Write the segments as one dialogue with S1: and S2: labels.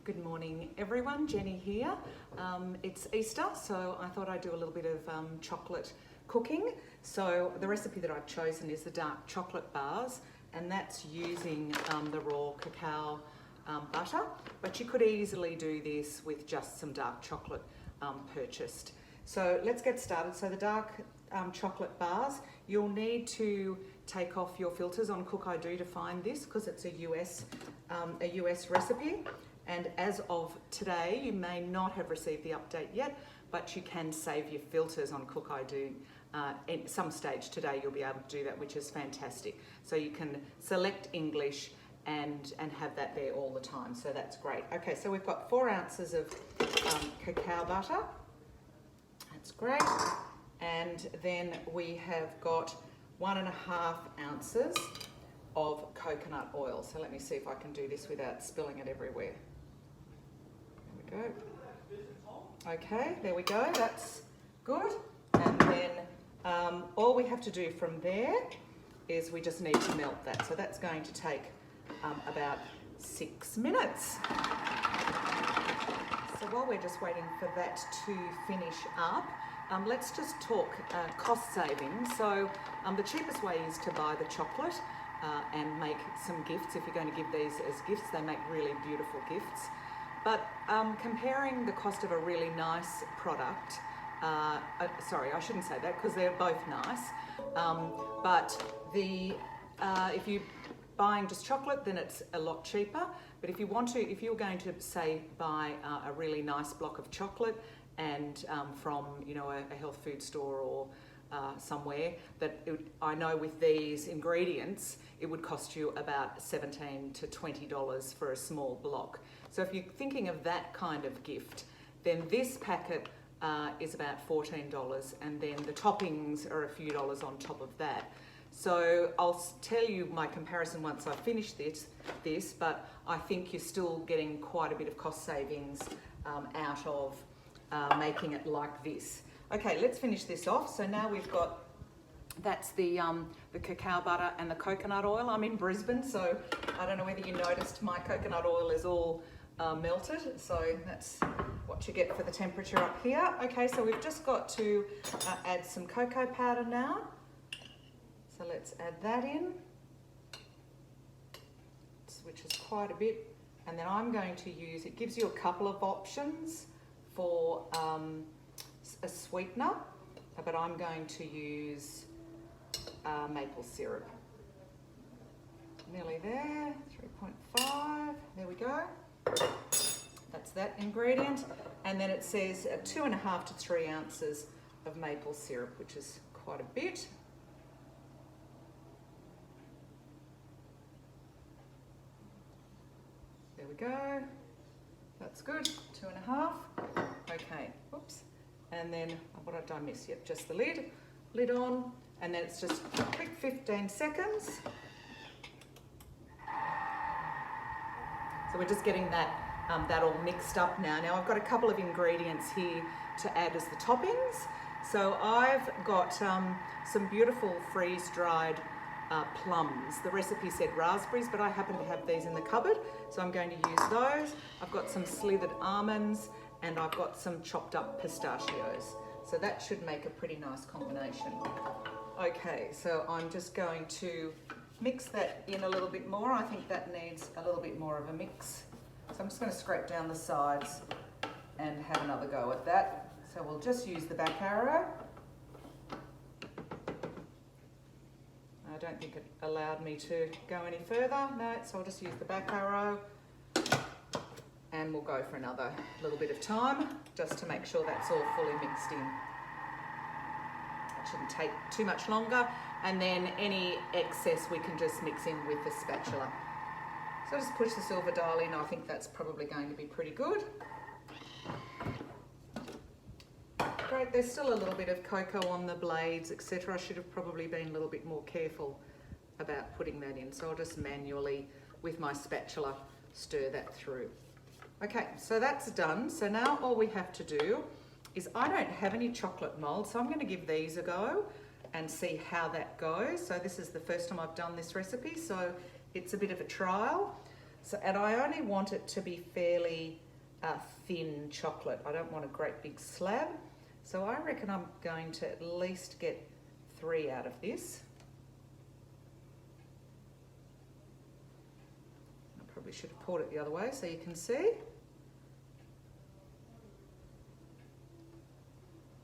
S1: Good morning everyone, Jenny here. It's Easter, so I thought I'd do a little bit of chocolate cooking. So the recipe that I've chosen is the dark chocolate bars, and that's using the raw cacao butter, but you could easily do this with just some dark chocolate purchased. So let's get started. So the dark chocolate bars, you'll need to take off your filters on Cook I Do to find this, because it's a US recipe. And as of today, you may not have received the update yet, but you can save your filters on Cook I Do. At some stage today, you'll be able to do that, which is fantastic. So you can select English and have that there all the time. So that's great. Okay, so we've got 4 ounces of cacao butter. That's great. And then we have got 1.5 ounces of coconut oil. So let me see if I can do this without spilling it everywhere. There we go. Okay, there we go, that's good. And then all we have to do from there is we just need to melt that. So that's going to take about 6 minutes. So while we're just waiting for that to finish up, let's just talk cost savings. So the cheapest way is to buy the chocolate and make some gifts. If you're going to give these as gifts, they make really beautiful gifts. But comparing the cost of a really nice product, sorry, I shouldn't say that because they're both nice, but if you're buying just chocolate, then it's a lot cheaper. But if you're going to say buy a really nice block of chocolate and from a health food store or somewhere, I know with these ingredients it would cost you about $17 to $20 for a small block. So if you're thinking of that kind of gift, then this packet is about $14, and then the toppings are a few dollars on top of that. So I'll tell you my comparison once I finish this, but I think you're still getting quite a bit of cost savings out of making it like this. Okay, let's finish this off. So now we've got, that's the cacao butter and the coconut oil. I'm in Brisbane, so I don't know whether you noticed my coconut oil is all melted. So that's what you get for the temperature up here. Okay, so we've just got to add some cocoa powder now. So let's add that in, which is quite a bit. And then I'm going to use, it gives you a couple of options for a sweetener, but I'm going to use maple syrup. Nearly there, 3.5, there we go. That's that ingredient. And then it says 2.5 to 3 ounces of maple syrup, which is quite a bit. There we go. That's good, 2.5. Okay, whoops. And then, what did I miss? Yep, just the lid on, and then it's just a quick 15 seconds. So we're just getting that all mixed up now. Now I've got a couple of ingredients here to add as the toppings. So I've got some beautiful freeze-dried plums. The recipe said raspberries, but I happen to have these in the cupboard, so I'm going to use those. I've got some slithered almonds, and I've got some chopped up pistachios. So that should make a pretty nice combination. Okay, so I'm just going to mix that in a little bit more. I think that needs a little bit more of a mix. So I'm just going to scrape down the sides and have another go at that. So we'll just use the back arrow. I don't think it allowed me to go any further. No, so I'll just use the back arrow. And we'll go for another little bit of time just to make sure that's all fully mixed in. It shouldn't take too much longer, and then any excess we can just mix in with the spatula. So just push the silver dial in. I think that's probably going to be pretty good. Great, there's still a little bit of cocoa on the blades, etc. I should have probably been a little bit more careful about putting that in. So I'll just manually, with my spatula, stir that through. Okay, so that's done. So now all we have to do is, I don't have any chocolate mold, so I'm going to give these a go and see how that goes. So this is the first time I've done this recipe, so it's a bit of a trial. So, and I only want it to be fairly thin chocolate. I don't want a great big slab. So I reckon I'm going to at least get 3 out of this. I probably should have poured it the other way so you can see.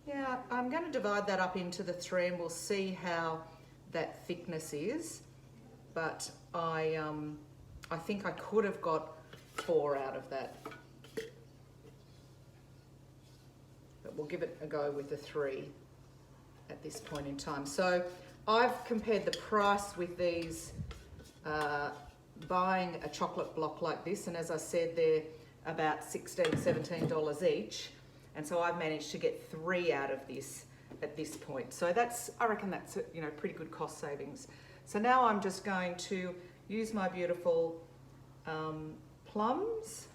S1: Yeah, I'm going to divide that up into the 3 and we'll see how that thickness is. But I think I could have got 4 out of that. But we'll give it a go with the 3 at this point in time. So I've compared the price with these, buying a chocolate block like this, and as I said, they're about $16, $17 each. And so I've managed to get 3 out of this at this point. So that's, I reckon that's, you know, pretty good cost savings. So now I'm just going to use my beautiful plums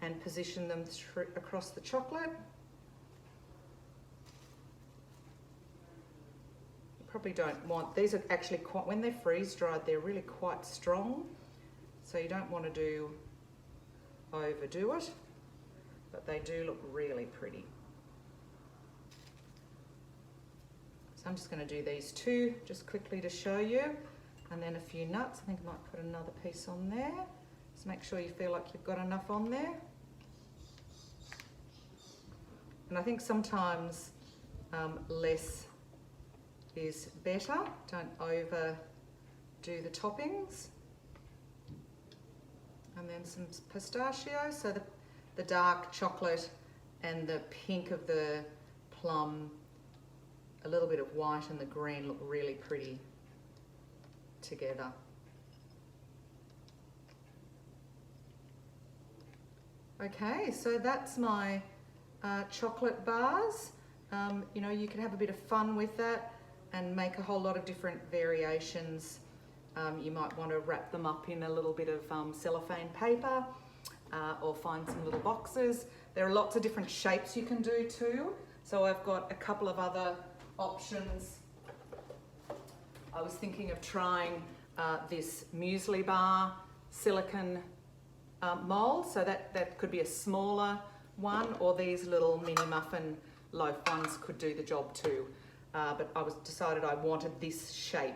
S1: and position them across the chocolate. You probably don't want, these are actually quite, when they're freeze dried, they're really quite strong. So you don't want to overdo it. But they do look really pretty. So I'm just going to do these 2 just quickly to show you, and then a few nuts. I think I might put another piece on there. Just make sure you feel like you've got enough on there. And I think sometimes less is better. Don't overdo the toppings. And then some pistachio. So the dark chocolate and the pink of the plum, a little bit of white and the green look really pretty together. Okay, so that's my chocolate bars. You know, you can have a bit of fun with that and make a whole lot of different variations. You might want to wrap them up in a little bit of cellophane paper. Or find some little boxes. There are lots of different shapes you can do too. So I've got a couple of other options. I was thinking of trying this muesli bar silicone mold. So that could be a smaller one, or these little mini muffin loaf ones could do the job too. But I decided I wanted this shape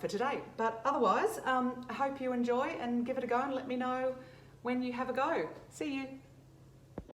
S1: for today. But otherwise, I hope you enjoy and give it a go and let me know when you have a go. See you.